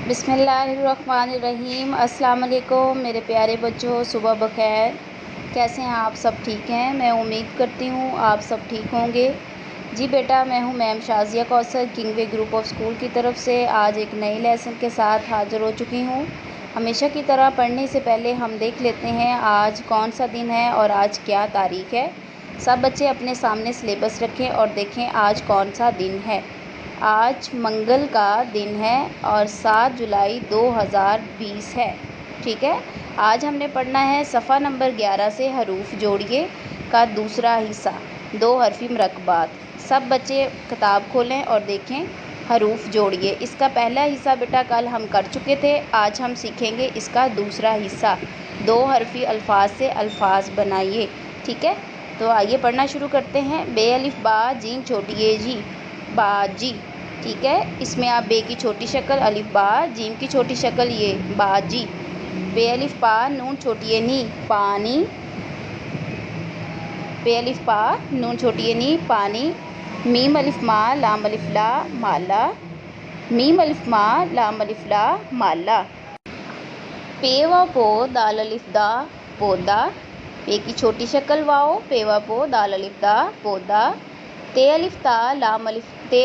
बिस्मिल्लाहिर्रहमानिर्रहीम। अस्सलाम वालेकुम मेरे प्यारे बच्चों, सुबह बखैर। कैसे हैं आप? सब ठीक हैं? मैं उम्मीद करती हूँ आप सब ठीक होंगे। जी बेटा, मैं हूँ ma'am Shazia Kausar, Kingway group of school की तरफ से आज एक नए लेसन के साथ हाज़िर हो चुकी हूँ। हमेशा की तरह पढ़ने से पहले हम देख लेते हैं आज कौन सा दिन है और आज क्या तारीख़ है। सब बच्चे अपने सामने सिलेबस रखें और देखें आज कौन सा दिन है। आज मंगल का दिन है और 7 जुलाई 2020 है। ठीक है, आज हमने पढ़ना है सफ़ा नंबर 11 से हरूफ जोड़िए का दूसरा हिस्सा, 2 हरफी मरकबात। सब बच्चे किताब खोलें और देखें हरूफ जोड़िए। इसका पहला हिस्सा बेटा कल हम कर चुके थे, आज हम सीखेंगे इसका दूसरा हिस्सा। 2 हरफी अल्फाज से अल्फाज बनाइए। ठीक है, तो आइए पढ़ना शुरू करते हैं। बे अलिफ बा जीम छोटी ए जी, बाजी। ठीक है, इसमें आप बे की छोटी शक्ल अलिफ बा, जीम की छोटी शक्ल ये बाजी। बे अलिफ पा नून छोटी ए नी, पानी। बे अलिफ पा नून छोटी ए नी, पानी। मीम अलिफ मा लाम अलिफ ला, माला। मीम अलिफ मा लाम अलिफ ला, माला। पे वा पो दाल अलिफ दा, पौधा। पे की छोटी शक्ल वाओ, पे वा पो दाल अलिफ दा, पौधा। ते अलिफ ता लाम अलिफ ते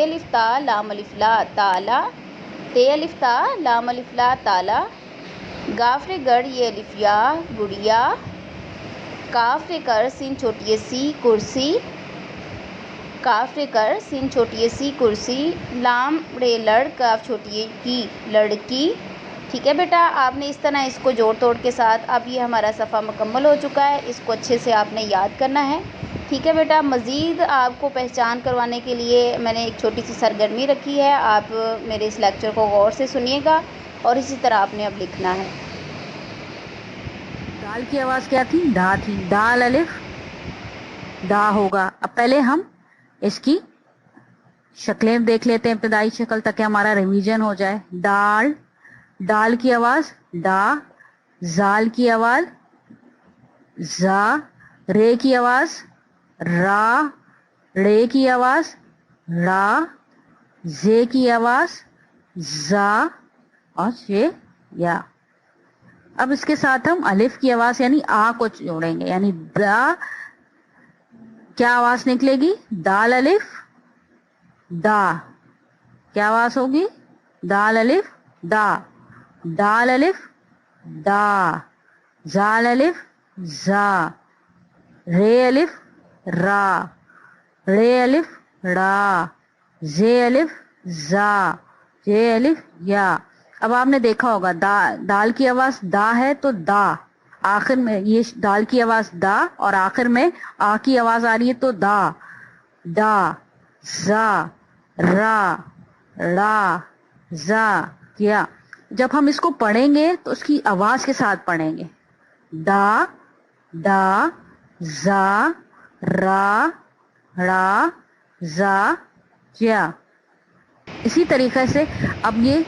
अलिफ ता लाम अलिफ ला, ताला। ते अलिफ ता लाम अलिफ ला, ताला। गाफरे गढ़ ये अलिफ या, गुड़िया। काफरे कर सिन छोटी ए सी, कुर्सी। काफरे कर सिन छोटी ए सी, कुर्सी। लाम रे लड़ काफ छोटी ए की, लड़की। ठीक है बेटा, आपने इस तरह इसको जोड़ तोड़ के साथ अब ये हमारा सफ़ा मुकम्मल हो चुका है। इसको अच्छे से आपने याद करना है। ठीक है बेटा, मज़ीद आपको पहचान करवाने के लिए मैंने एक छोटी सी सरगर्मी रखी है। आप मेरे इस लेक्चर को गौर से सुनिएगा और इसी तरह आपने अब लिखना है। दाल की आवाज़ क्या थी? दा थी। दाल अलिफ दा होगा। अब पहले हम इसकी शक्लें देख लेते हैं, इब्तदाई शक्ल, ताकि हमारा रिवीजन हो जाए। दाल, दाल की आवाज़ दा। जाल की आवाज़ जा। रे की आवाज़ रा। रे की आवाज़ रा। जे की आवाज़ जा और ये या। अब इसके साथ हम अलिफ की आवाज़ यानी आ को जोड़ेंगे, यानी दा। क्या आवाज़ निकलेगी? दाल अलिफ दा। क्या आवाज़ होगी? दाल अलिफ दा। दाल अलिफ दा। जाल अलिफ जा। रे अलिफ रा। रे अलिफ रा। जे अलिफ जा। जे अलिफ या। अब आपने देखा होगा दाल की आवाज़ दा है तो दा, आखिर में ये दाल की आवाज़ दा और आखिर में आ की आवाज़ आ रही है तो दा। दा, जा, रा, रा, जा, या। जब हम इसको पढ़ेंगे तो उसकी आवाज़ के साथ पढ़ेंगे। दा, दा, जा, रा, रा, जा, या। इसी तरीके से अब ये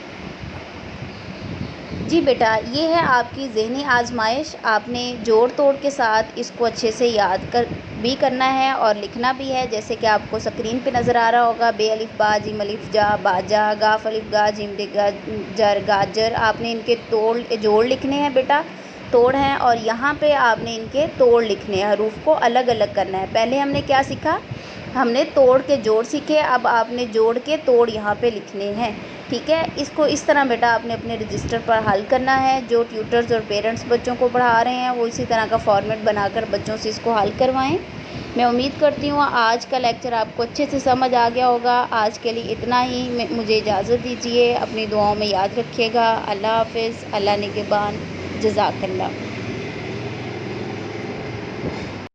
जी बेटा, ये है आपकी ज़हनी आजमाइश। आपने जोड़ तोड़ के साथ इसको अच्छे से याद भी करना है और लिखना भी है, जैसे कि आपको स्क्रीन पे नज़र आ रहा होगा। बे अलिफ बा जिम अलिफ जा, बाजा। गाफ अलिफ गा जिम दे जर, गाजर। आपने इनके जोड़ लिखने हैं बेटा, तोड़ हैं, और यहाँ पे आपने इनके तोड़ लिखने हैं। हरूफ को अलग अलग करना है। पहले हमने क्या सीखा? हमने तोड़ के जोड़ सीखे, अब आपने जोड़ के तोड़ यहाँ पे लिखने हैं। ठीक है, इसको इस तरह बेटा आपने अपने रजिस्टर पर हल करना है। जो ट्यूटर्स और पेरेंट्स बच्चों को पढ़ा रहे हैं वो इसी तरह का फॉर्मेट बनाकर बच्चों से इसको हल करवाएं। मैं उम्मीद करती हूँ आज का लेक्चर आपको अच्छे से समझ आ गया होगा। आज के लिए इतना ही, मुझे इजाज़त दीजिए। अपनी दुआओं में याद रखिएगा। अल्लाह हाफ़िज़, अल्लाह निगहबान, जज़ाकल्लाह।